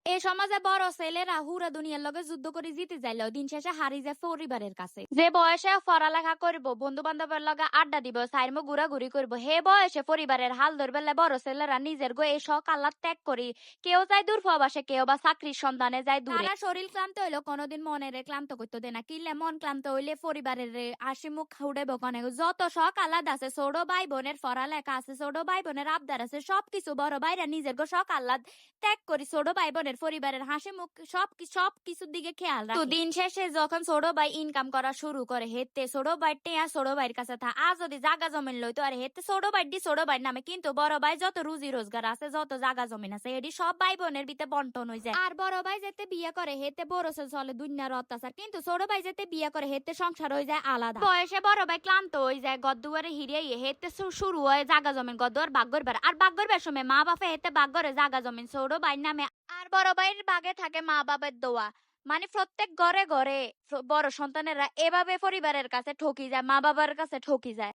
এ সমাজে বড় ছেলেরা হুরা দুনিয়ার লগে যুদ্ধ করে জিতে যাইলেও দিন শেষে হারি যায় পরিবারের কাছে। যে বয়সে পড়ালেখা করব, বন্ধু বান্ধবের লগে আড্ডা দিব, সাইরমো ঘুরাঘুরি করব, হে বয়সে পরিবারের হাল ধরবেলে বড় ছেলেরা নিজের গো এই শখ আল্লাহ ত্যাগ করি। কেউ যায় দূর প্রবাসে, কেউ বা চাকরির সন্ধানে যায় দূরে। তারা শরীর ক্লান্ত হইলো কোনোদিন মনের ক্লান্ত করতে দেয় না, কিনলে মন ক্লান্ত হইলে পরিবারের হাসি মুখ উড়াইব কনে। যত শখ আহ্লাদ আছে, ছোট ভাই বোনের পড়ালেখা আছে, ছোট ভাই বোনের আবদার আছে, সবকিছু বড় ভাইরা নিজের গো শখ আহ্লাদ ত্যাগ করি ছোট ভাই বোনের পরিবারের হাসি মুখ সবকিছুর দিকে খেয়াল রাখে। তো দিন শেষে যখন ছোট ভাই ইনকাম করা শুরু করে, হেতে ছোট ভাই টেয়া ছোট ভাইয়ের কাছে থা। আর যদি জাগা জমিন লইতো আর হেতে ছোট ভাই দি ছোট ভাইয়ের নামে, কিন্তু বড় ভাই যত রুজি রোজগার আছে, যত জাগা জমিন আছে, এটি সব ভাই বোনের ভিতরে বন্টন হয়ে যায়। আর বড় ভাই যেতে বিয়ে করে হেতে বড় ছেলে চলে দুনিয়ার অত্যাচার, কিন্তু ছোট ভাই যেতে বিয়ে করে হেতে সংসার হয়ে যায় আলাদা। বয়সে বড় ভাই ক্লান্ত হয়ে যায়, গদ্দুয়ারে হিরিয়ে হেতে শুরু হয় জাগা জমিন গদ্দুয়ার বাগ্যর বার। আর বাগ্যর বার সময় মা বাপে হেতে বাগ্যরে জাগা জমিন ছোট ভাইয়ের নামে। আর বড় ভাইয়ের বাগে থাকে মা বাবার দোয়া। মানে প্রত্যেক ঘরে ঘরে বড় সন্তানেরা এভাবে পরিবারের কাছে ঠকি যায়, মা বাবার কাছে ঠকি যায়।